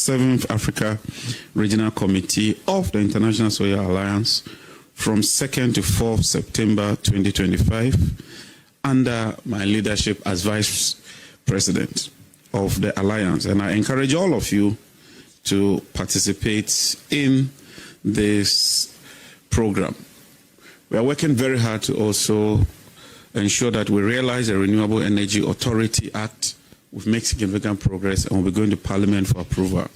7th Africa Regional Committee of the International Solar Alliance from 2nd to 4th September 2025 under my leadership as Vice President of the Alliance. And I encourage all of you to participate in this program. We are working very hard to also ensure that we realize the Renewable Energy Authority Act. We've made significant progress and we'll be going to Parliament for approval.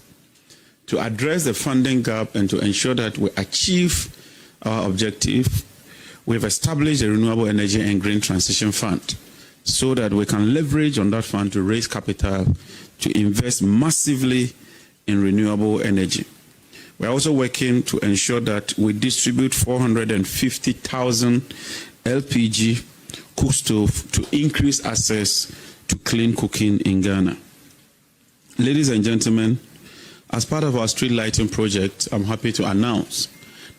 To address the funding gap and to ensure that we achieve our objective, we've established a Renewable Energy and Green Transition Fund so that we can leverage on that fund to raise capital to invest massively in renewable energy. We're also working to ensure that we distribute 450,000 LPG cook stove to increase access to clean cooking in Ghana. Ladies and gentlemen, as part of our street lighting project, I'm happy to announce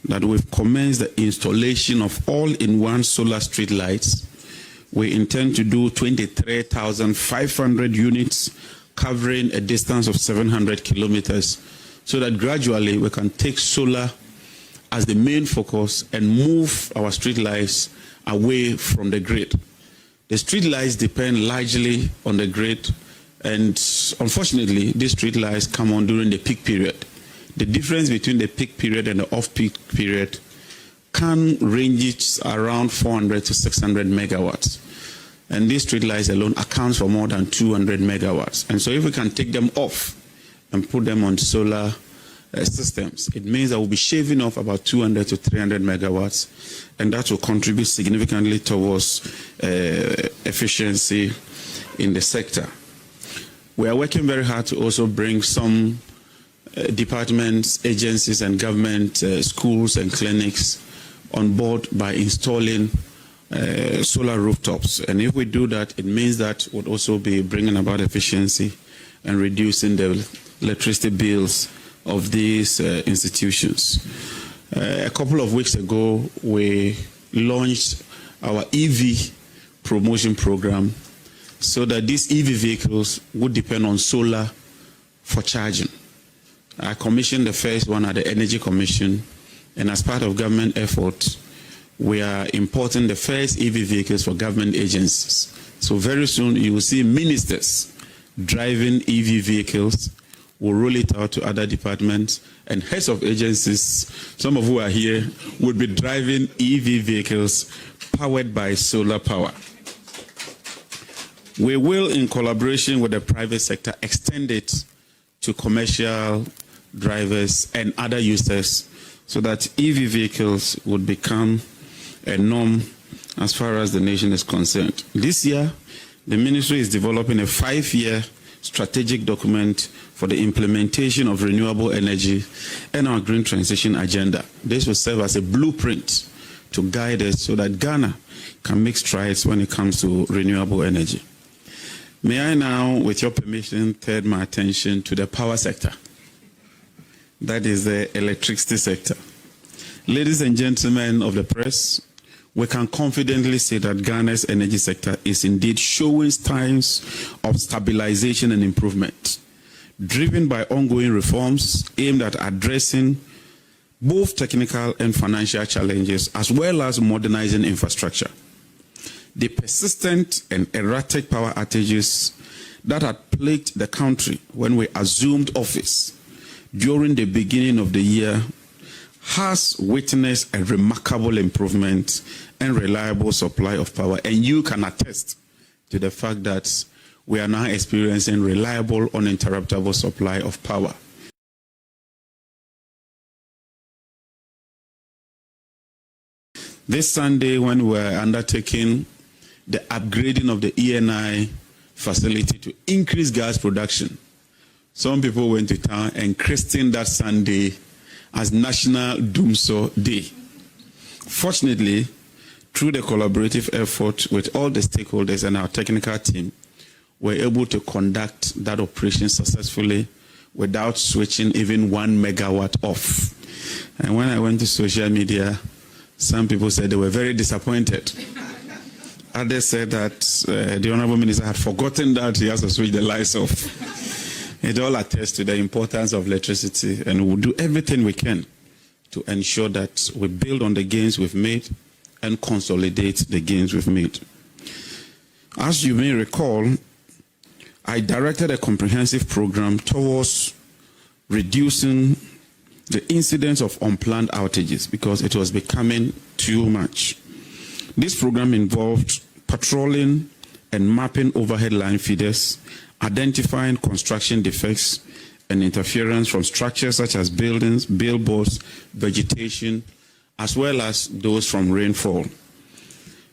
that we've commenced the installation of all-in-one solar street lights. We intend to do 23,500 units covering a distance of 700 kilometers so that gradually we can take solar as the main focus and move our street lights away from the grid. The street lights depend largely on the grid, and unfortunately, these street lights come on during the peak period. The difference between the peak period and the off-peak period can range around 400 to 600 megawatts. And these street lights alone accounts for more than 200 megawatts. And so if we can take them off and put them on solar systems, it means that we'll be shaving off about 200 to 300 megawatts, and that will contribute significantly towards efficiency in the sector. We are working very hard to also bring some departments, agencies, and government schools and clinics on board by installing solar rooftops. And if we do that, it means that we'll also be bringing about efficiency and reducing the electricity bills of these institutions. A couple of weeks ago, we launched our EV promotion program so that these EV vehicles would depend on solar for charging. I commissioned the first one at the Energy Commission, and as part of government efforts, we are importing the first EV vehicles for government agencies. So very soon you will see ministers driving EV vehicles. We'll roll it out to other departments, and heads of agencies, some of who are here, will be driving EV vehicles powered by solar power. We will, in collaboration with the private sector, extend it to commercial drivers and other users so that EV vehicles would become a norm as far as the nation is concerned. This year, the ministry is developing a 5-year strategic document for the implementation of renewable energy and our green transition agenda. This will serve as a blueprint to guide us so that Ghana can make strides when it comes to renewable energy. May I now, with your permission, turn my attention to the power sector. That is the electricity sector. Ladies and gentlemen of the press, we can confidently say that Ghana's energy sector is indeed showing signs of stabilization and improvement, driven by ongoing reforms aimed at addressing both technical and financial challenges, as well as modernizing infrastructure. The persistent and erratic power outages that had plagued the country when we assumed office during the beginning of the year has witnessed a remarkable improvement and reliable supply of power. And you can attest to the fact that we are now experiencing reliable, uninterruptible supply of power. This Sunday, when we were undertaking the upgrading of the ENI facility to increase gas production, some people went to town and christened that Sunday as National Doomso Day. Fortunately, through the collaborative effort with all the stakeholders and our technical team, we were able to conduct that operation successfully without switching even 1 megawatt off. And when I went to social media, some people said they were very disappointed. Others said that the Honorable Minister had forgotten that he has to switch the lights off. it all attests to the importance of electricity, and we'll do everything we can to ensure that we build on the gains we've made and consolidate the gains we've made. As you may recall, I directed a comprehensive program towards reducing the incidence of unplanned outages because it was becoming too much. This program involved patrolling and mapping overhead line feeders, identifying construction defects and interference from structures such as buildings, billboards, vegetation, as well as those from rainfall.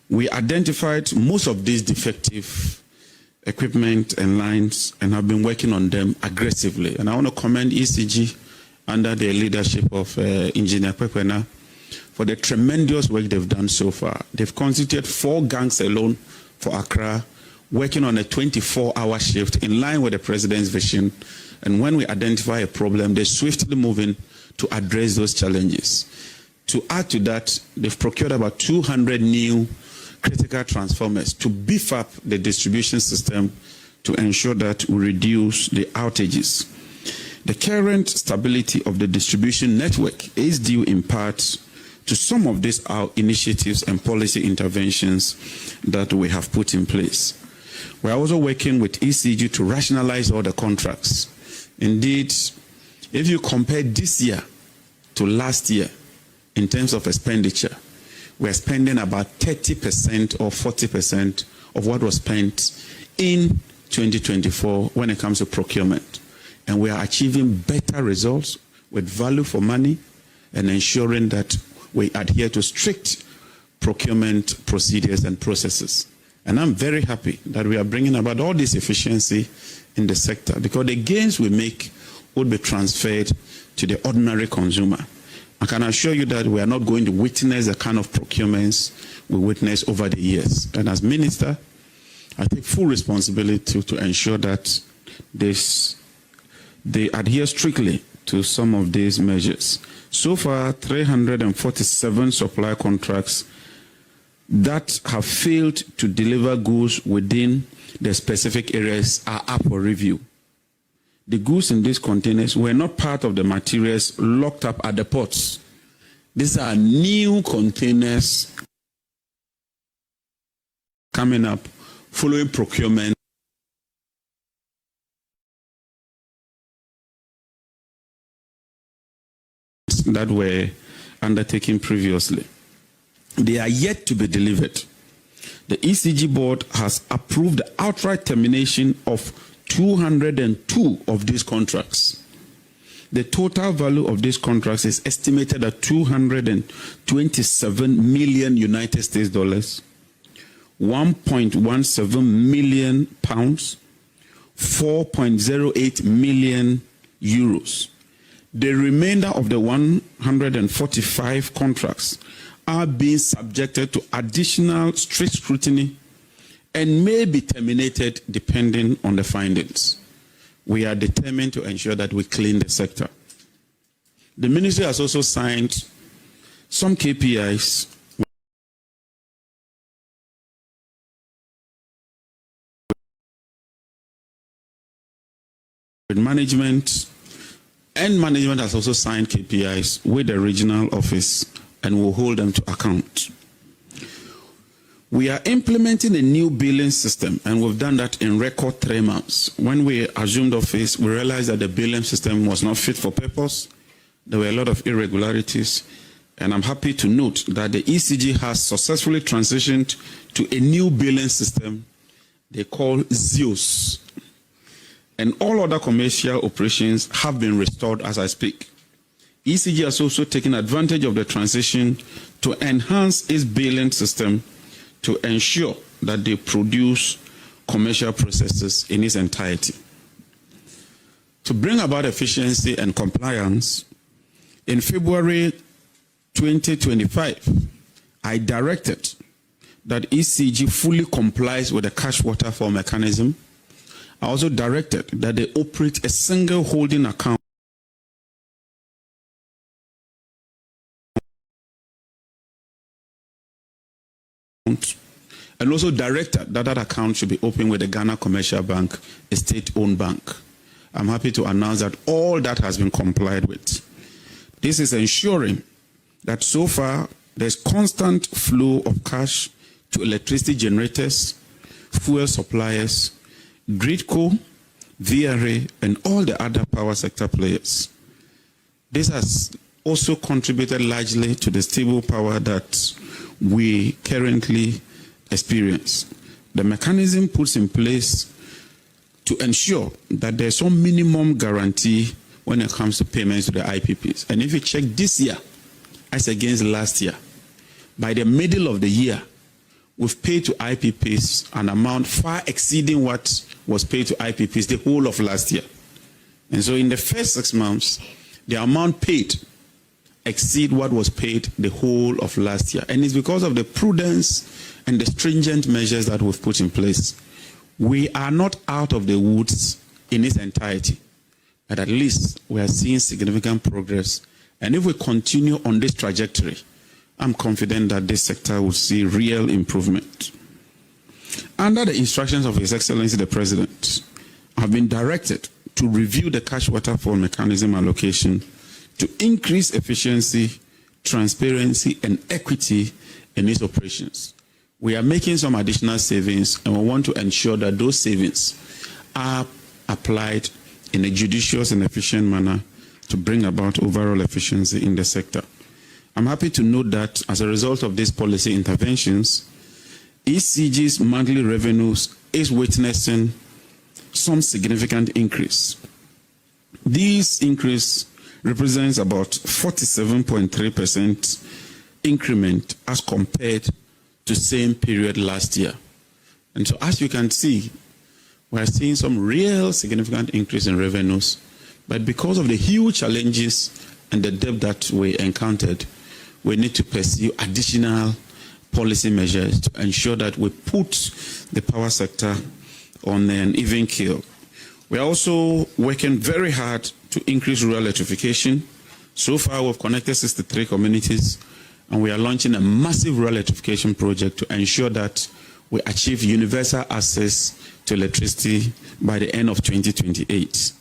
We identified most of these defective equipment and lines and have been working on them aggressively. And I want to commend ECG under the leadership of Engineer Pekwena for the tremendous work they've done so far. They've constituted 4 gangs alone for Accra, working on a 24-hour shift in line with the President's vision. And when we identify a problem, they swiftly move in to address those challenges. To add to that, they've procured about 200 new critical transformers to beef up the distribution system to ensure that we reduce the outages. The current stability of the distribution network is due in part to some of these initiatives and policy interventions that we have put in place. We are also working with ECG to rationalize all the contracts. Indeed, if you compare this year to last year in terms of expenditure, we are spending about 30% or 40% of what was spent in 2024 when it comes to procurement. And we are achieving better results with value for money and ensuring that we adhere to strict procurement procedures and processes. And I'm very happy that we are bringing about all this efficiency in the sector because the gains we make would be transferred to the ordinary consumer. I can assure you that we are not going to witness the kind of procurements we witnessed over the years. And as minister, I take full responsibility to ensure that they adhere strictly to some of these measures. So far, 347 supply contracts that have failed to deliver goods within the specific areas are up for review. The goods in these containers were not part of the materials locked up at the ports. These are new containers coming up following procurement that were undertaken previously. They are yet to be delivered. The ECG board has approved the outright termination of 202 of these contracts. The total value of these contracts is estimated at 227 million United States dollars, 1.17 million pounds, 4.08 million euros. The remainder of the 145 contracts are being subjected to additional strict scrutiny and may be terminated depending on the findings. We are determined to ensure that we clean the sector. The ministry has also signed some KPIs with management, and management has also signed KPIs with the regional office and will hold them to account. We are implementing a new billing system, and we've done that in record 3 months. When we assumed office, we realized that the billing system was not fit for purpose. There were a lot of irregularities, and I'm happy to note that the ECG has successfully transitioned to a new billing system they call ZEUS. And all other commercial operations have been restored as I speak. ECG has also taken advantage of the transition to enhance its billing system to ensure that they produce commercial processes in its entirety. To bring about efficiency and compliance, in February 2025, I directed that ECG fully complies with the cash waterfall mechanism. I also directed that they operate a single holding account and also directed that that account should be opened with the Ghana Commercial Bank, a state-owned bank. I'm happy to announce that all that has been complied with. This is ensuring that so far there's constant flow of cash to electricity generators, fuel suppliers, gridco, VRA, and all the other power sector players. This has also contributed largely to the stable power that we currently experience. The mechanism puts in place to ensure that there's some minimum guarantee when it comes to payments to the IPPs. And if you check this year as against last year, by the middle of the year, we've paid to IPPs an amount far exceeding what was paid to IPPs the whole of last year. And so in the first 6 months, the amount paid exceed what was paid the whole of last year. And it's because of the prudence and the stringent measures that we've put in place. We are not out of the woods in its entirety, but at least we are seeing significant progress. And if we continue on this trajectory, I'm confident that this sector will see real improvement. Under the instructions of His Excellency the President, I have been directed to review the cash waterfall mechanism allocation to increase efficiency, transparency, and equity in its operations. We are making some additional savings, and we want to ensure that those savings are applied in a judicious and efficient manner to bring about overall efficiency in the sector. I'm happy to note that as a result of these policy interventions, ECG's monthly revenues is witnessing some significant increase. This increase represents about 47.3% increment as compared to same period last year. And so as you can see, we're seeing some real significant increase in revenues, but because of the huge challenges and the debt that we encountered, we need to pursue additional policy measures to ensure that we put the power sector on an even keel. We are also working very hard to increase rural electrification. So far, we've connected 63 communities, and we are launching a massive rural electrification project to ensure that we achieve universal access to electricity by the end of 2028.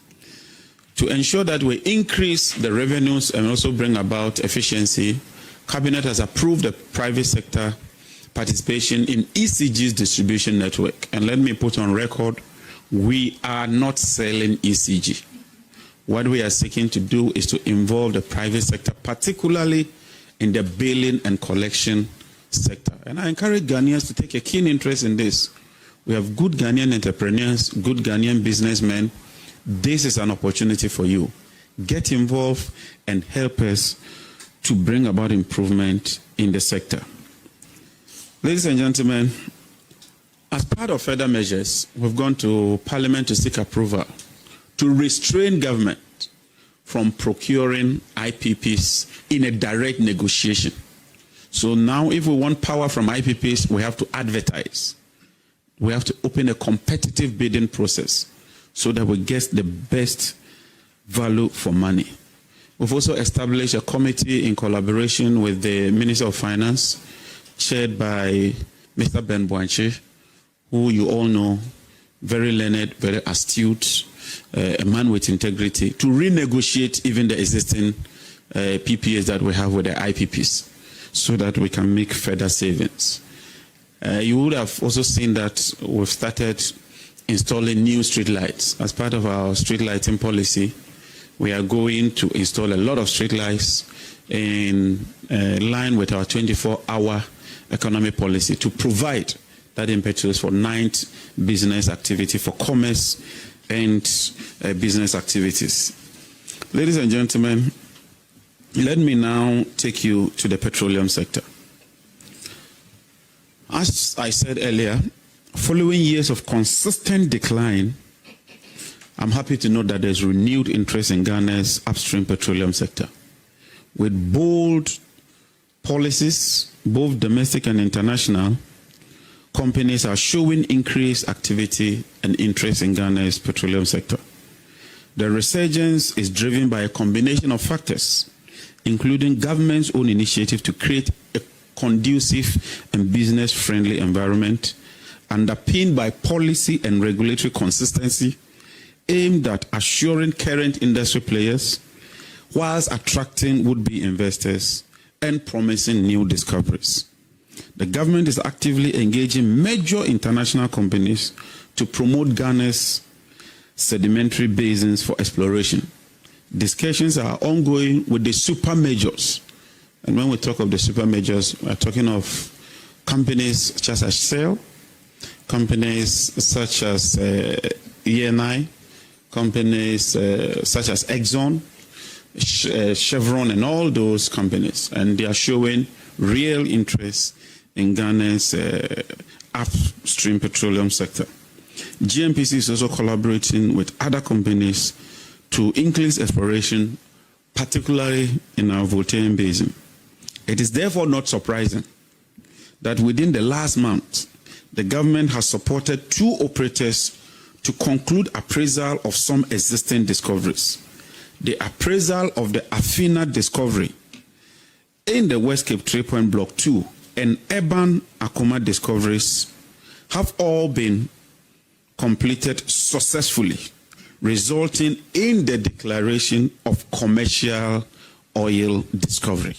To ensure that we increase the revenues and also bring about efficiency, Cabinet has approved the private sector participation in ECG's distribution network. And let me put on record, we are not selling ECG. What we are seeking to do is to involve the private sector, particularly in the billing and collection sector. And I encourage Ghanaians to take a keen interest in this. We have good Ghanaian entrepreneurs, good Ghanaian businessmen. This is an opportunity for you. Get involved and help us to bring about improvement in the sector. Ladies and gentlemen, as part of further measures, we've gone to Parliament to seek approval to restrain government from procuring IPPs in a direct negotiation. So now if we want power from IPPs, we have to advertise. We have to open a competitive bidding process so that we get the best value for money. We've also established a committee in collaboration with the Minister of Finance, chaired by Mr. Ben Boanche, who you all know, very learned, very astute, a man with integrity, to renegotiate even the existing PPAs that we have with the IPPs so that we can make further savings. You would have also seen that we've started installing new street lights. As part of our street lighting policy, we are going to install a lot of street lights in line with our 24-hour economic policy to provide that impetus for night business activity, for commerce and business activities. Ladies and gentlemen, let me now take you to the petroleum sector. As I said earlier, following years of consistent decline, I'm happy to note that there's renewed interest in Ghana's upstream petroleum sector. With bold policies, both domestic and international, companies are showing increased activity and interest in Ghana's petroleum sector. The resurgence is driven by a combination of factors, including government's own initiative to create a conducive and business-friendly environment, underpinned by policy and regulatory consistency, aimed at assuring current industry players whilst attracting would-be investors and promising new discoveries. The government is actively engaging major international companies to promote Ghana's sedimentary basins for exploration. Discussions are ongoing with the super majors. And when we talk of the super majors, we're talking of companies such as Shell, companies such as ENI, companies such as Exxon, Chevron, and all those companies. And they are showing real interest in Ghana's upstream petroleum sector. GNPC is also collaborating with other companies to increase exploration, particularly in our Voltairean Basin. It is therefore not surprising that within the last month, the government has supported 2 operators to conclude appraisal of some existing discoveries. The appraisal of the Afina discovery in the West Cape 3 Block 2 and Urban Akoma discoveries have all been completed successfully, resulting in the declaration of commercial oil discovery.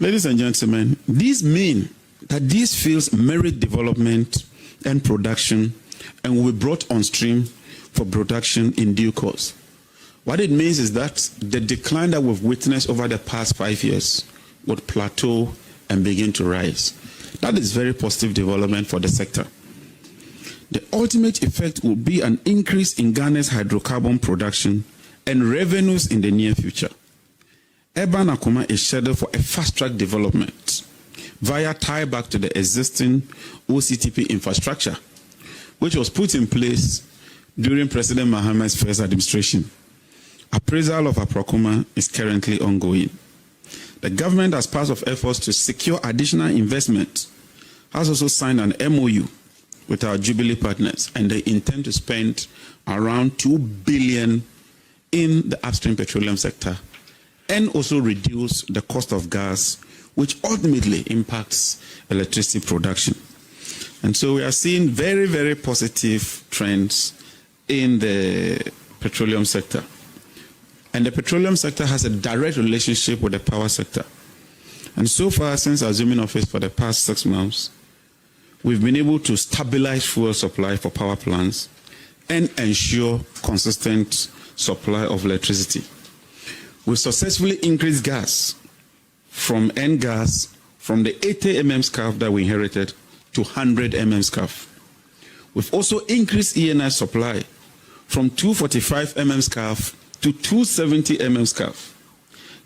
Ladies and gentlemen, these mean that these fields merit development and production and will be brought on stream for production in due course. What it means is that the decline that we've witnessed over the past 5 years would plateau and begin to rise. That is very positive development for the sector. The ultimate effect will be an increase in Ghana's hydrocarbon production and revenues in the near future. Urban Akoma is scheduled for a fast-track development via tie-back to the existing OCTP infrastructure, which was put in place during President Mahama's first administration. Appraisal of Akoma is currently ongoing. The government, as part of efforts to secure additional investment, has also signed an MOU with our Jubilee partners, and they intend to spend around $2 billion in the upstream petroleum sector and also reduce the cost of gas, which ultimately impacts electricity production. And so we are seeing very, very positive trends in the petroleum sector. And the petroleum sector has a direct relationship with the power sector. And so far, since assuming office for the past 6 months, we've been able to stabilize fuel supply for power plants and ensure consistent supply of electricity. We've successfully increased gas from N-gas from the 80 mm SCAF that we inherited to 100 mm SCAF. We've also increased ENI supply from 245 mm SCAF to 270 mm SCAF.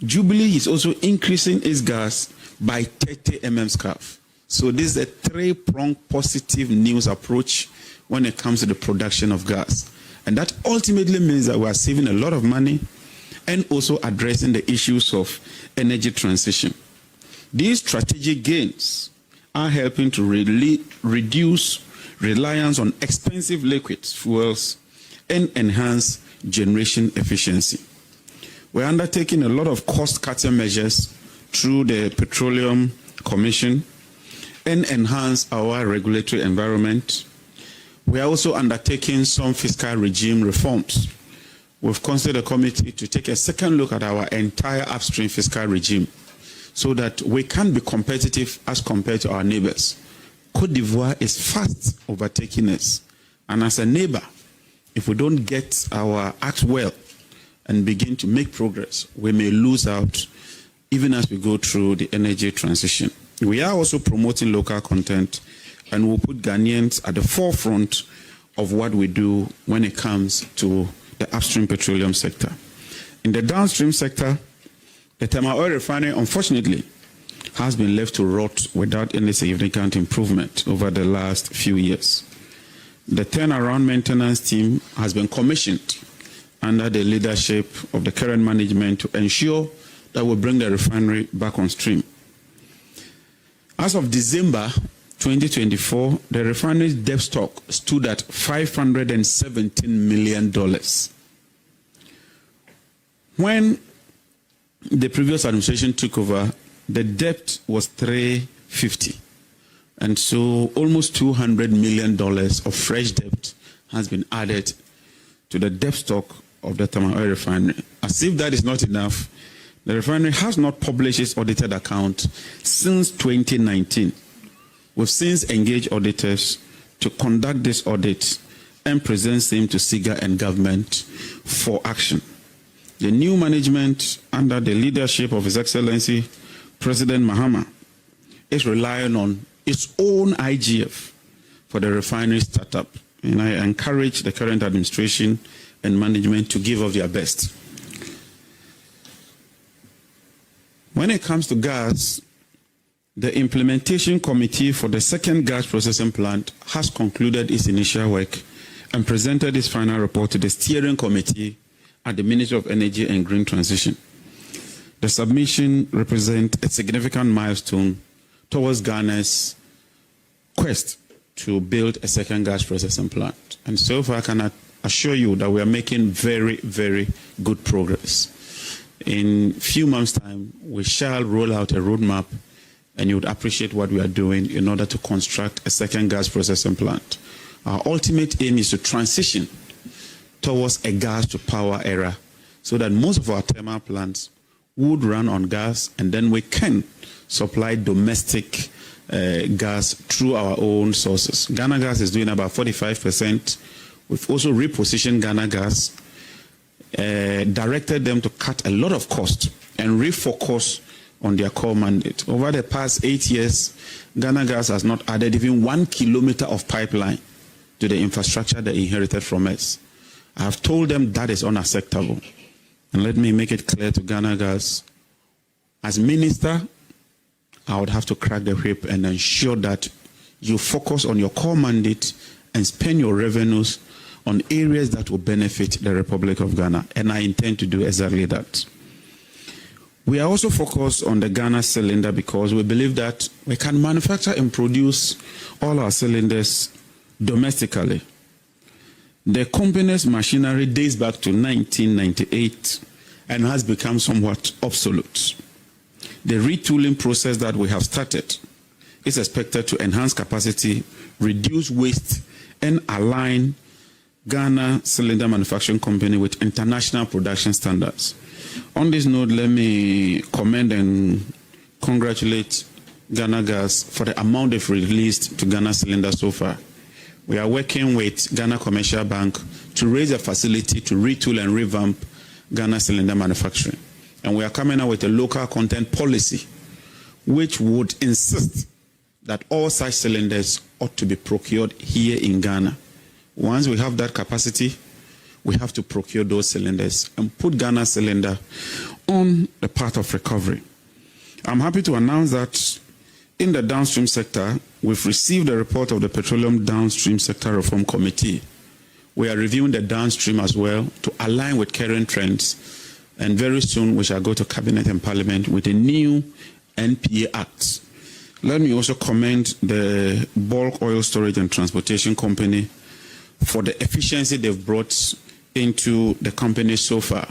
Jubilee is also increasing its gas by 30 mm SCAF. So this is a 3-pronged positive news approach when it comes to the production of gas. And that ultimately means that we are saving a lot of money and also addressing the issues of energy transition. These strategic gains are helping to reduce reliance on expensive liquid fuels and enhance generation efficiency. We're undertaking a lot of cost-cutting measures through the Petroleum Commission and enhance our regulatory environment. We are also undertaking some fiscal regime reforms. We've constituted a committee to take a second look at our entire upstream fiscal regime so that we can be competitive as compared to our neighbors. Côte d'Ivoire is fast overtaking us. And as a neighbor, if we don't get our act well and begin to make progress, we may lose out even as we go through the energy transition. We are also promoting local content, and we'll put Ghanaians at the forefront of what we do when it comes to the upstream petroleum sector. In the downstream sector, the thermal oil refinery, unfortunately, has been left to rot without any significant improvement over the last few years. The turnaround maintenance team has been commissioned under the leadership of the current management to ensure that we bring the refinery back on stream. As of December 2024, the refinery's debt stock stood at $517 million. When the previous administration took over, the debt was $350. And so almost $200 million of fresh debt has been added to the debt stock of the thermal oil refinery. As if that is not enough, the refinery has not published its audited account since 2019. We've since engaged auditors to conduct this audit and present same to SIGA and government for action. The new management, under the leadership of His Excellency President Mahama, is relying on its own IGF for the refinery startup. And I encourage the current administration and management to give of their best. When it comes to gas, the implementation committee for the second gas processing plant has concluded its initial work and presented its final report to the steering committee at the Ministry of Energy and Green Transition. The submission represents a significant milestone towards Ghana's quest to build a second gas processing plant. And so far, I can assure you that we are making very, very good progress. In a few months' time, we shall roll out a roadmap, and you would appreciate what we are doing in order to construct a second gas processing plant. Our ultimate aim is to transition towards a gas to power era so that most of our thermal plants would run on gas, and then we can supply domestic gas through our own sources. Ghana Gas is doing about 45%. We've also repositioned Ghana Gas, directed them to cut a lot of cost and refocus on their core mandate. Over the past 8 years, Ghana Gas has not added even 1 kilometer of pipeline to the infrastructure they inherited from us. I have told them that is unacceptable. And let me make it clear to Ghana Gas, as minister, I would have to crack the whip and ensure that you focus on your core mandate and spend your revenues on areas that will benefit the Republic of Ghana. And I intend to do exactly that. We are also focused on the Ghana cylinder because we believe that we can manufacture and produce all our cylinders domestically. The company's machinery dates back to 1998 and has become somewhat obsolete. The retooling process that we have started is expected to enhance capacity, reduce waste, and align Ghana Cylinder Manufacturing Company with international production standards. On this note, let me commend and congratulate Ghana Gas for the amount they've released to Ghana Cylinder so far. We are working with Ghana Commercial Bank to raise a facility to retool and revamp Ghana Cylinder Manufacturing. And we are coming out with a local content policy which would insist that all such cylinders ought to be procured here in Ghana. Once we have that capacity, we have to procure those cylinders and put Ghana Cylinder on the path of recovery. I'm happy to announce that in the downstream sector, we've received a report of the Petroleum Downstream Sector Reform Committee. We are reviewing the downstream as well to align with current trends. And very soon we shall go to Cabinet and Parliament with a new NPA Act. Let me also commend the Bulk Oil Storage and Transportation Company for the efficiency they've brought into the company so far.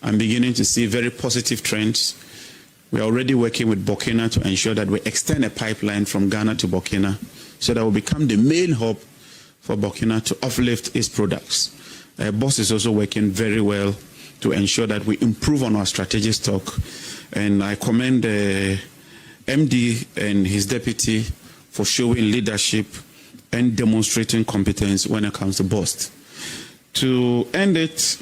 I'm beginning to see very positive trends. We are already working with Burkina to ensure that we extend a pipeline from Ghana to Burkina so that we become the main hub for Burkina to uplift its products. BOSS is also working very well to ensure that we improve on our strategic stock. And I commend the MD and his deputy for showing leadership and demonstrating competence when it comes to BOSS. To end it,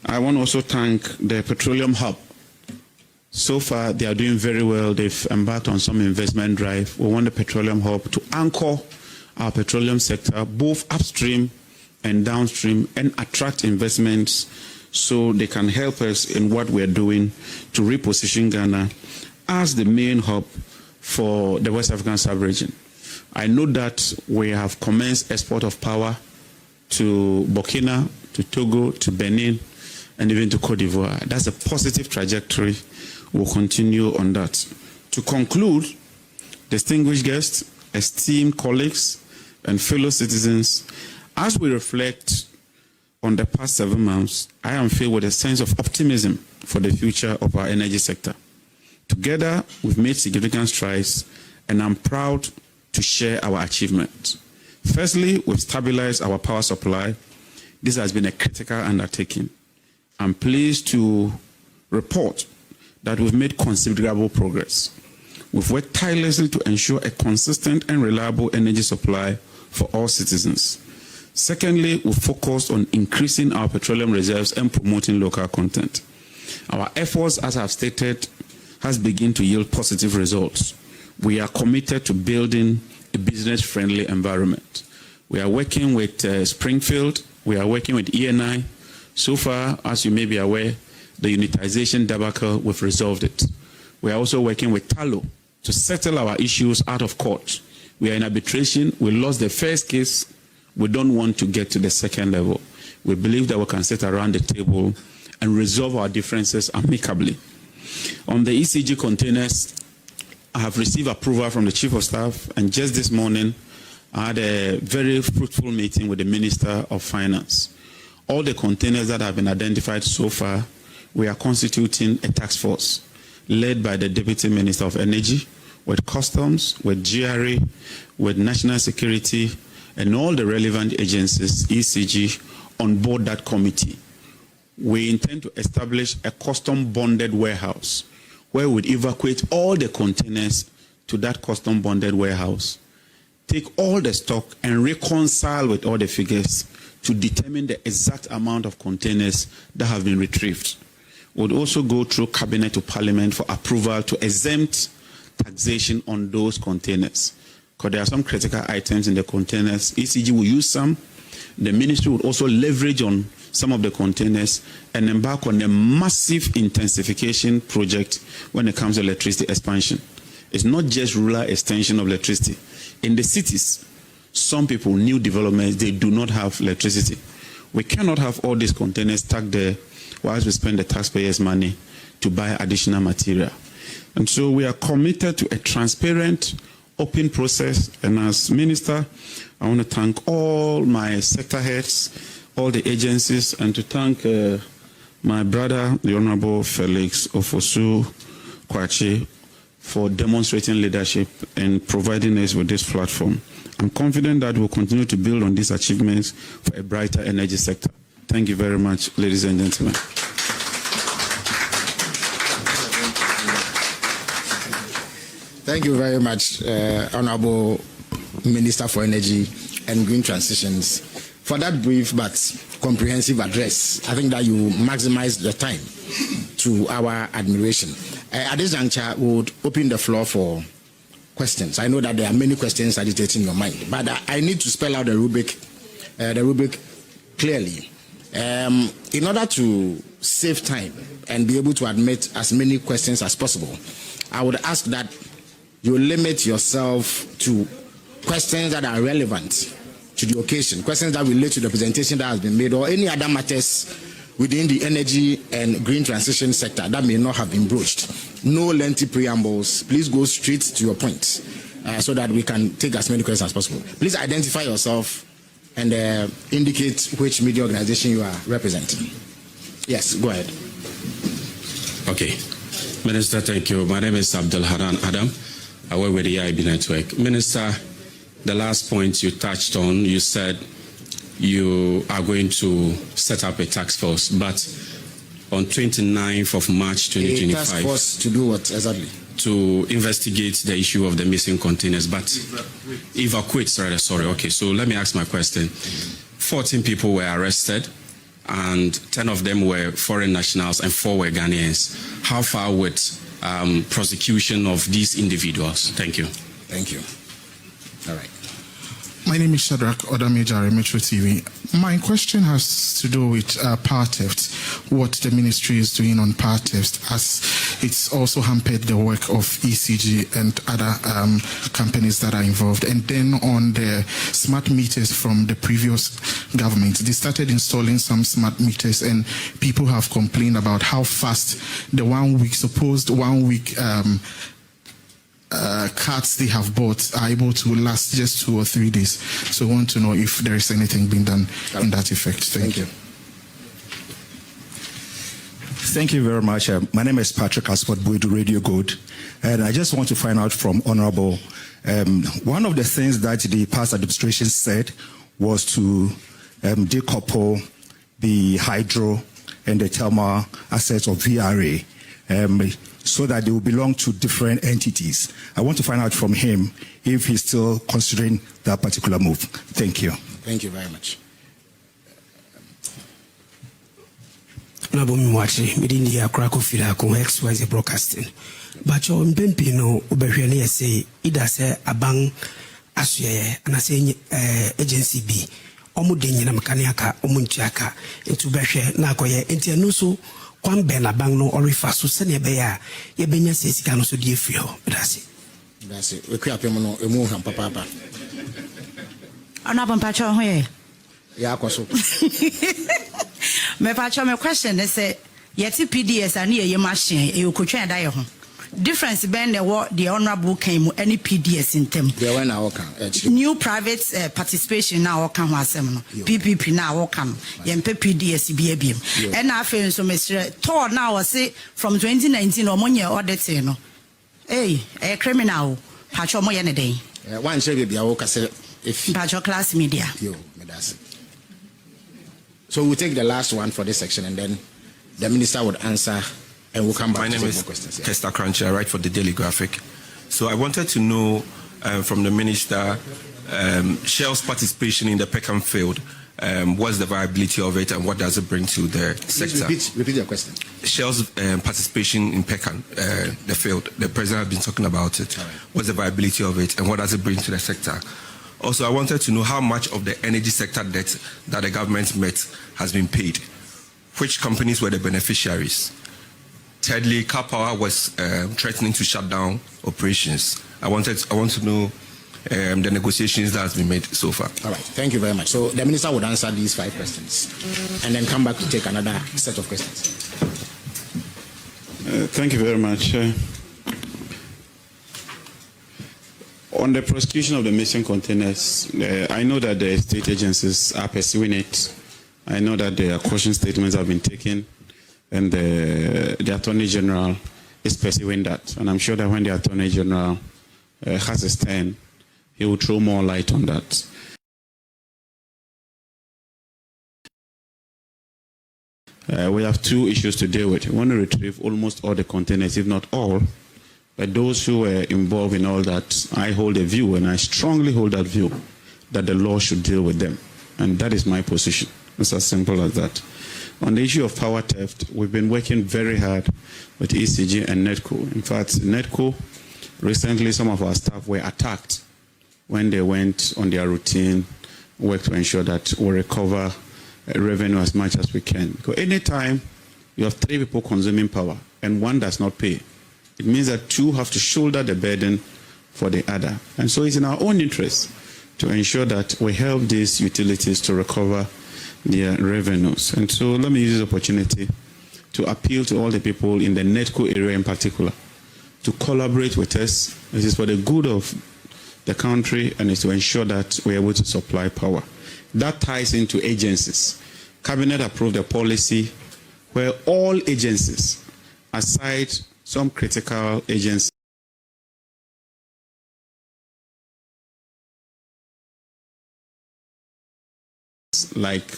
I want to also thank the Petroleum Hub. So far, they are doing very well. They've embarked on some investment drive. We want the Petroleum Hub to anchor our petroleum sector, both upstream and downstream, and attract investments so they can help us in what we're doing to reposition Ghana as the main hub for the West African sub-region. I know that we have commenced export of power to Burkina, to Togo, to Benin, and even to Cote d'Ivoire. That's a positive trajectory. We'll continue on that. To conclude, distinguished guests, esteemed colleagues, and fellow citizens, as we reflect on the past 7 months, I am filled with a sense of optimism for the future of our energy sector. Together, we've made significant strides, and I'm proud to share our achievements. Firstly, we've stabilized our power supply. This has been a critical undertaking. I'm pleased to report that we've made considerable progress. We've worked tirelessly to ensure a consistent and reliable energy supply for all citizens. Secondly, we focused on increasing our petroleum reserves and promoting local content. Our efforts, as I've stated, has begun to yield positive results. We are committed to building a business-friendly environment. We are working with Springfield, we are working with ENI. So far, as you may be aware, the unitization debacle, we've resolved it. We are also working with Talo to settle our issues out of court. We are in arbitration. We lost the first case. We don't want to get to the second level. We believe that we can sit around the table and resolve our differences amicably. On the ECG containers, I have received approval from the Chief of Staff, and just this morning, I had a very fruitful meeting with the Minister of Finance. All the containers that have been identified so far, we are constituting a task force led by the Deputy Minister of Energy, with Customs, with GRA, with National Security, and all the relevant agencies, ECG, on board that committee. We intend to establish a custom-bonded warehouse where we would evacuate all the containers to that custom-bonded warehouse, take all the stock and reconcile with all the figures to determine the exact amount of containers that have been retrieved. We would also go through Cabinet to Parliament for approval to exempt taxation on those containers, because there are some critical items in the containers. ECG will use some. The ministry would also leverage on some of the containers and embark on a massive intensification project when it comes to electricity expansion. It's not just rural extension of electricity. In the cities, some people, new developments, they do not have electricity. We cannot have all these containers stuck there whilst we spend the taxpayers' money to buy additional material. And so we are committed to a transparent, open process. And as Minister, I want to thank all my sector heads, all the agencies, and to thank my brother, the Honorable Felix Ofosu Kwachi, for demonstrating leadership and providing us with this platform. I'm confident that we'll continue to build on these achievements for a brighter energy sector. Thank you very much, ladies and gentlemen. Thank you very much, Honorable Minister for Energy and Green Transitions, for that brief but comprehensive address. I think that you maximized the time to our admiration. At this juncture, we would open the floor for questions. I know that there are many questions agitating your mind, but I need to spell out the rubric clearly. In order to save time and be able to admit as many questions as possible, I would ask that you limit yourself to questions that are relevant to the occasion, questions that relate to the presentation that has been made, or any other matters within the energy and green transition sector that may not have been broached. No lengthy preambles. Please go straight to your point so that we can take as many questions as possible. Please identify yourself and indicate which media organization you are representing. Yes, go ahead. Okay. Minister, thank you. My name is Abdul Haran Adam. I work with the EIB Network. Minister, the last point you touched on, you said you are going to set up a task force, but on 29th of March 2025... A task force to do what exactly? To investigate the issue of the missing containers, but evacuate, sorry. Okay, so let me ask my question. 14 people were arrested, and 10 of them were foreign nationals and 4 were Ghanaians. How far with prosecution of these individuals? Thank you. Thank you. All right. My name is Shadrach Odamejare, Metro TV. My question has to do with power theft, what the ministry is doing on power theft, as it's also hampered the work of ECG and other companies that are involved. And then on the smart meters from the previous government, they started installing some smart meters, and people have complained about how fast the supposed one week cards they have bought are able to last just 2 or 3 days. So I want to know if there is anything being done in that effect. Thank you. Thank you very much. My name is Patrick Asford Buidu, Radio Good, and I just want to find out from Honorable, one of the things that the past administration said was to decouple the hydro and the thermal assets of VRA so that they will belong to different entities. I want to find out from him if he's still considering that particular move. Thank you. Thank you very much. Honorable Mwatri, within the Akrako Filako XYZ broadcasting. But your Mpempino, Uberiani say, either say a bang asye, and I say agency B, Omudin Mekaniaka, Omunchaka, into Beshe, Nakoye, and Tianuso, Quan Ben Abangno, or Rifasu, Senebea, Yebenya says he can also dear feel. That's it. That's it. We create a move and papa. Honorable Pacho, yeah, Koso. Me pacho me question is say yeti PDS ani ye machine e okotwa da ye ho difference ben the honorable came any PDS in them they when our can new private participation na work ho asem no PPP na work am ye mpe PDS bi abiem and na afen so mesre to na we say from 2019 omonye auditing no criminal pacho mo ye ne den one share bia wo kase if pacho class media yo me that's so we'll take the last one for this section and then the minister would answer and we'll come back. My name is Kester Crunchy. I write for the Daily Graphic. So I wanted to know from the minister, Shell's participation in the Peckham field, what's the viability of it and what does it bring to the sector? Repeat your question. Shell's participation in Peckham, the field, the president has been talking about it. Right. What's the viability of it and what does it bring to the sector? Also, I wanted to know how much of the energy sector debt that the government met has been paid. Which companies were the beneficiaries? Thirdly, Car Power was threatening to shut down operations. I want to know the negotiations that has been made so far. All right, thank you very much. So the minister would answer these 5 questions and then come back to take another set of questions. Thank you very much. On the prosecution of the missing containers, I know that the state agencies are pursuing it. I know that the caution statements have been taken, and the Attorney General is pursuing that. And I'm sure that when the Attorney General has his turn, he will throw more light on that. We have 2 issues to deal with. We want to retrieve almost all the containers, if not all. But those who were involved in all that, I hold a view, and I strongly hold that view, that the law should deal with them. And that is my position. It's as simple as that. On the issue of power theft, we've been working very hard with ECG and NETCO. In fact, NETCO, recently some of our staff were attacked when they went on their routine work to ensure that we recover revenue as much as we can. Because anytime you have 3 people consuming power and 1 does not pay, it means that 2 have to shoulder the burden for the other. And so it's in our own interest to ensure that we help these utilities to recover their revenues. And so let me use this opportunity to appeal to all the people in the NETCO area in particular to collaborate with us. This is for the good of the country and is to ensure that we're able to supply power. That ties into agencies. Cabinet approved a policy where all agencies, aside some critical agencies like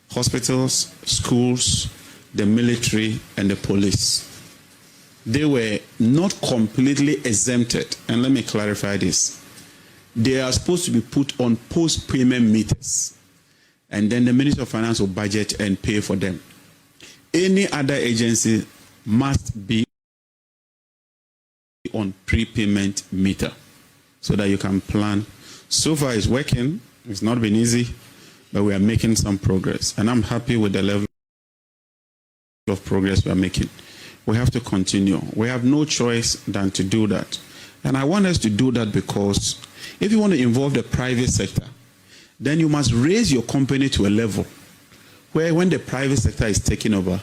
hospitals, schools, the military, and the police, they were not completely exempted. And let me clarify this. They are supposed to be put on post-payment meters. And then the Ministry of Finance will budget and pay for them. Any other agency must be on prepayment meter so that you can plan. So far it's working. It's not been easy, but we are making some progress. And I'm happy with the level of progress we are making. We have to continue. We have no choice than to do that. And I want us to do that because if you want to involve the private sector, then you must raise your company to a level where when the private sector is taking over,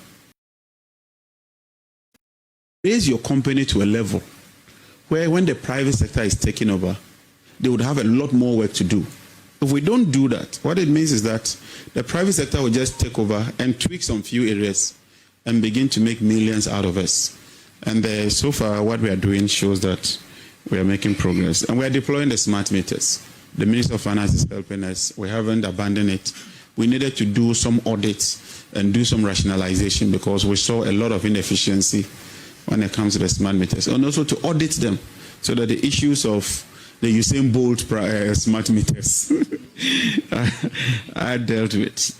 raise your company to a level where when the private sector is taking over, they would have a lot more work to do. If we don't do that, what it means is that the private sector will just take over and tweak some few areas and begin to make millions out of us. And so far, what we are doing shows that we are making progress. And we are deploying the smart meters. The Minister of Finance is helping us. We haven't abandoned it. We needed to do some audits and do some rationalization because we saw a lot of inefficiency when it comes to the smart meters. And also to audit them so that the issues of the Usain Bolt smart meters are dealt with.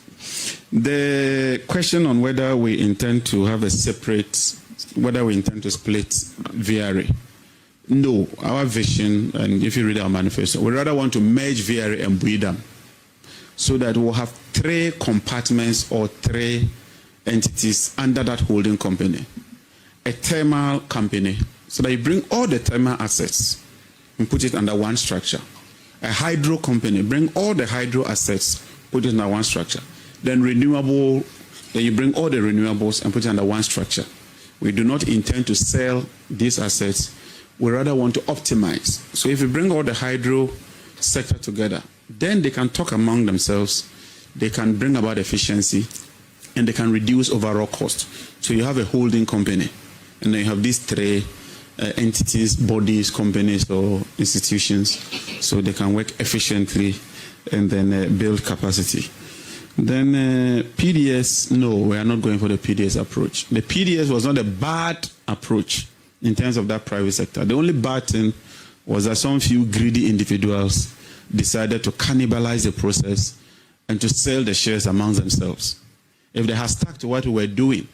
The question on whether we intend to have a separate, whether we intend to split VRA. No, our vision, and if you read our manifesto, we rather want to merge VRA and Buidam so that we'll have 3 compartments or 3 entities under that holding company. A thermal company, so that you bring all the thermal assets and put it under one structure. A hydro company, bring all the hydro assets, put it under one structure. Then renewable, then you bring all the renewables and put it under one structure. We do not intend to sell these assets. We rather want to optimize. So if you bring all the hydro sector together, then they can talk among themselves, they can bring about efficiency, and they can reduce overall cost. So you have a holding company, and then you have these 3 entities, bodies, companies, or institutions, so they can work efficiently and then build capacity. Then PDS, no, we are not going for the PDS approach. The PDS was not a bad approach in terms of that private sector. The only bad thing was that some few greedy individuals decided to cannibalize the process and to sell the shares amongst themselves. If they had stuck to what we were doing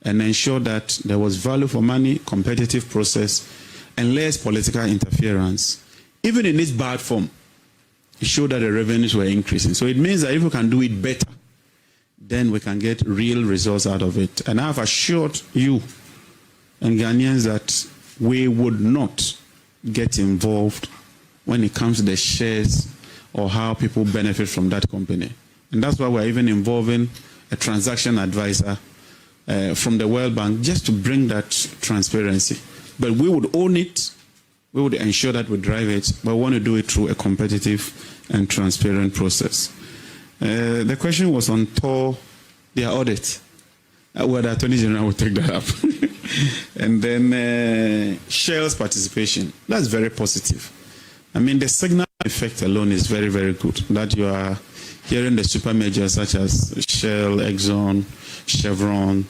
and ensure that there was value for money, competitive process, and less political interference, even in its bad form, it showed that the revenues were increasing. So it means that if we can do it better, then we can get real results out of it. And I've assured you and Ghanaians that we would not get involved when it comes to the shares or how people benefit from that company. And that's why we're even involving a transaction advisor from the World Bank just to bring that transparency. But we would own it, we would ensure that we drive it, but we want to do it through a competitive and transparent process. The question was on TOR, their audit. Well, the Attorney General will take that up. And then Shell's participation. That's very positive. I mean, the signal effect alone is very, very good. That you are hearing the super majors such as Shell, Exxon, Chevron,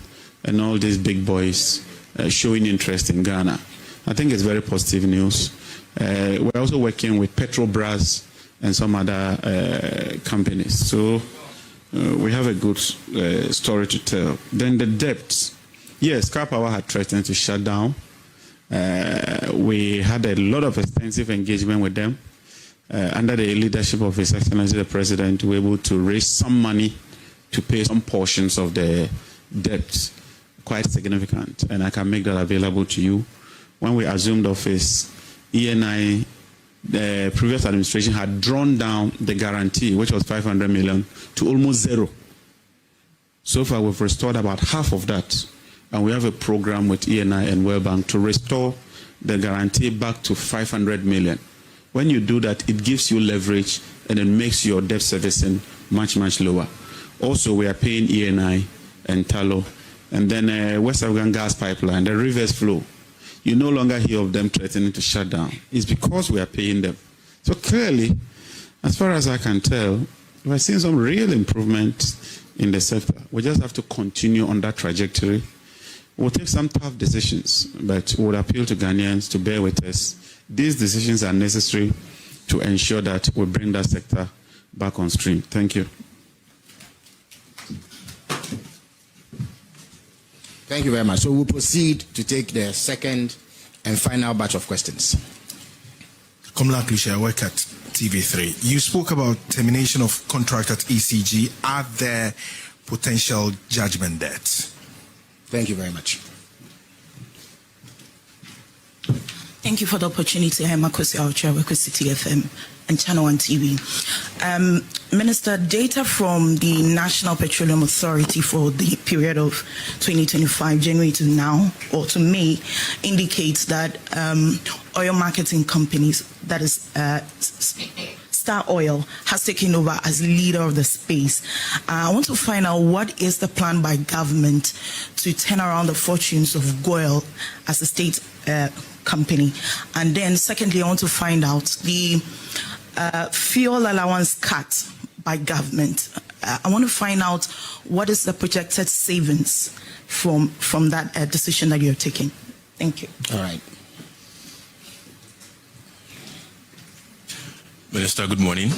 and all these big boys showing interest in Ghana. I think it's very positive news. We're also working with Petrobras and some other companies. So we have a good story to tell. Then the debts. Yes, Car Power had threatened to shut down. We had a lot of extensive engagement with them. Under the leadership of His Excellency the President, we were able to raise some money to pay some portions of the debt, quite significant, and I can make that available to you. When we assumed office, ENI, the previous administration had drawn down the guarantee, which was 500 million, to almost zero. So far, we've restored about half of that, and we have a program with ENI and World Bank to restore the guarantee back to 500 million. When you do that, it gives you leverage and it makes your debt servicing much, much lower. Also, we are paying ENI and Talo, and then West African gas pipeline, the reverse flow. You no longer hear of them threatening to shut down. It's because we are paying them. So clearly, as far as I can tell, we're seeing some real improvement in the sector. We just have to continue on that trajectory. We'll take some tough decisions, but we would appeal to Ghanaians to bear with us. These decisions are necessary to ensure that we bring that sector back on stream. Thank you. Thank you very much. So we'll proceed to take the second and final batch of questions. Komla Klisha, I work at TV3. You spoke about termination of contract at ECG. Are there potential judgment debts? Thank you very much. Thank you for the opportunity. I'm Makosi Aucha, I work with City FM and Channel 1 TV. Minister, data from the National Petroleum Authority for the period of 2025, January to now, or to May, indicates that oil marketing companies, that is Star Oil has taken over as leader of the space. I want to find out what is the plan by government to turn around the fortunes of GOIL as a state company. And then secondly, I want to find out the fuel allowance cut by government. I want to find out what is the projected savings from that decision that you're taking. Thank you. All right. Minister, good morning.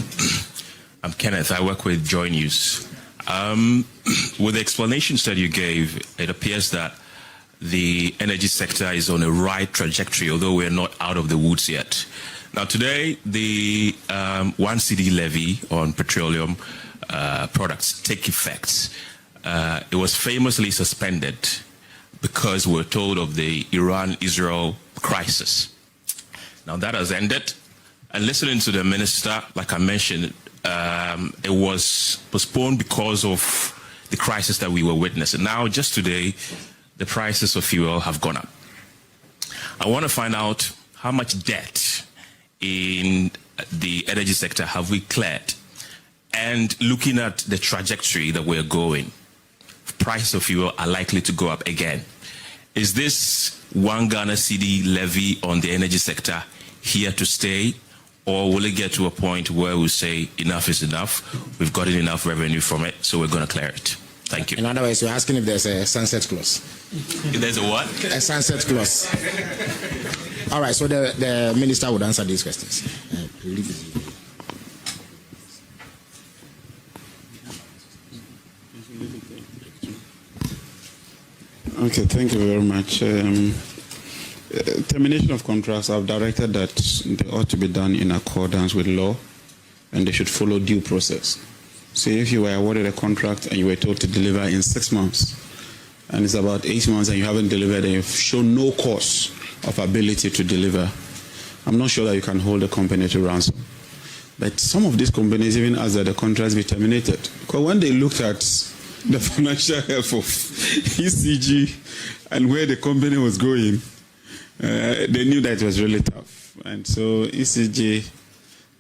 I'm Kenneth. I work with Joy News. With the explanations that you gave, it appears that the energy sector is on a right trajectory, although we're not out of the woods yet. Now, today, the 1 cedi levy on petroleum products take effect. It was famously suspended because we're told of the Iran-Israel crisis. Now, that has ended. And listening to the minister, like I mentioned, it was postponed because of the crisis that we were witnessing. Now, just today, the prices of fuel have gone up. I want to find out how much debt in the energy sector have we cleared? And looking at the trajectory that we're going, prices of fuel are likely to go up again. Is this 1 Ghana cedi levy on the energy sector here to stay? Or will it get to a point where we say enough is enough, we've gotten enough revenue from it, so we're going to clear it? Thank you. In other words, you're asking if there's a sunset clause. If there's a what? A sunset clause. All right, so the minister would answer these questions. Okay, thank you very much. Termination of contracts, I've directed that they ought to be done in accordance with law and they should follow due process. So if you were awarded a contract and you were told to deliver in 6 months and it's about 8 months and you haven't delivered and you've shown no cause of ability to deliver, I'm not sure that you can hold the company to ransom. But some of these companies even asked that the contracts be terminated. Because when they looked at the financial health of ECG and where the company was going, they knew that it was really tough. And so ECG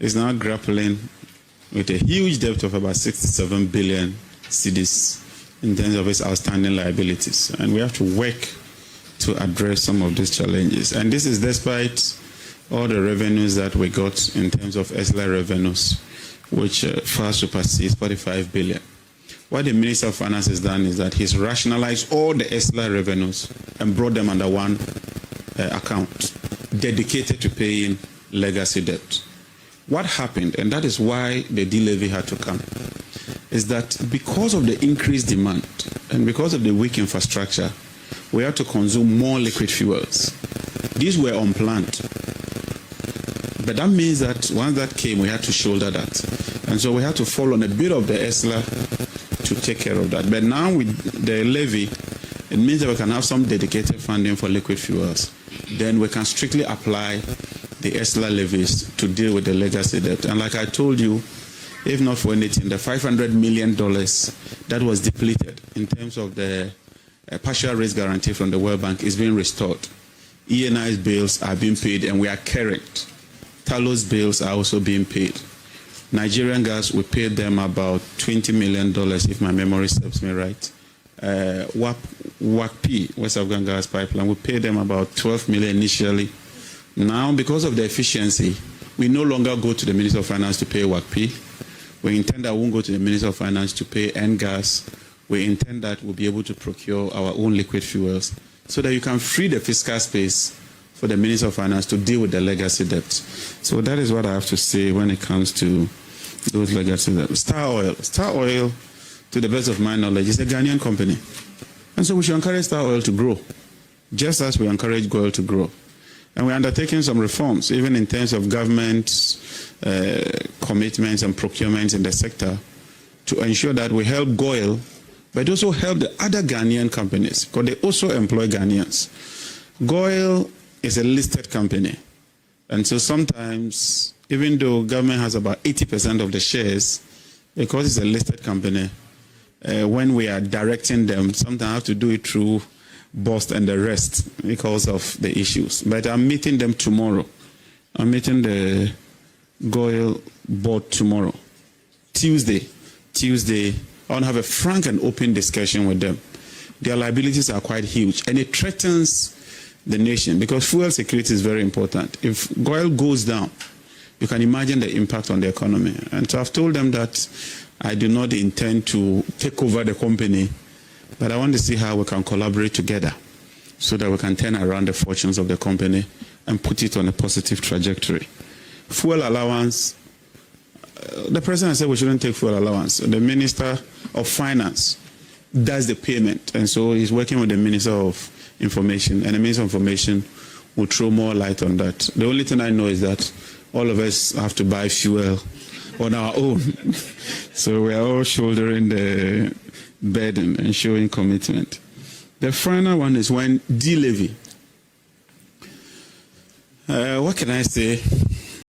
is now grappling with a huge debt of about 67 billion cedis in terms of its outstanding liabilities. And we have to work to address some of these challenges. And this is despite all the revenues that we got in terms of ESLA revenues, which far supersedes 45 billion. What the Minister of Finance has done is that he's rationalized all the ESLA revenues and brought them under one account dedicated to paying legacy debt. What happened, and that is why the de-levy had to come, is that because of the increased demand and because of the weak infrastructure, we had to consume more liquid fuels. These were unplanned. But that means that once that came, we had to shoulder that. And so we had to fall on a bit of the ESLA to take care of that. But now with the levy, it means that we can have some dedicated funding for liquid fuels. Then we can strictly apply the ESLA levies to deal with the legacy debt. And like I told you, if not for anything, the $500 million that was depleted in terms of the partial risk guarantee from the World Bank is being restored. ENI's bills are being paid and we are current. Talos bills are also being paid. Nigerian Gas, we paid them about $20 million, if my memory serves me right. WACP, West African Gas Pipeline, we paid them about $12 million initially. Now, because of the efficiency, we no longer go to the Minister of Finance to pay WACP. We intend that we won't go to the Minister of Finance to pay NGAS. We intend that we'll be able to procure our own liquid fuels so that you can free the fiscal space for the Minister of Finance to deal with the legacy debt. So that is what I have to say when it comes to those legacy debts. Star Oil, to the best of my knowledge, is a Ghanaian company. And so we should encourage Star Oil to grow, just as we encourage GOIL to grow. And we're undertaking some reforms, even in terms of government commitments and procurements in the sector, to ensure that we help GOIL, but also help the other Ghanaian companies, because they also employ Ghanaians. GOIL is a listed company. And so sometimes, even though government has about 80% of the shares, because it's a listed company, when we are directing them, sometimes I have to do it through BOST and the rest because of the issues. But I'm meeting them tomorrow. I'm meeting the GOIL board tomorrow. Tuesday, I want to have a frank and open discussion with them. Their liabilities are quite huge, and it threatens the nation because fuel security is very important. If GOIL goes down, you can imagine the impact on the economy. And so I've told them that I do not intend to take over the company, but I want to see how we can collaborate together so that we can turn around the fortunes of the company and put it on a positive trajectory. Fuel allowance, the president said we shouldn't take fuel allowance. The Minister of Finance does the payment, and so he's working with the Minister of Information, and the Minister of Information will throw more light on that. The only thing I know is that all of us have to buy fuel on our own. So we are all shouldering the burden and showing commitment. The final one is when de-levy. What can I say?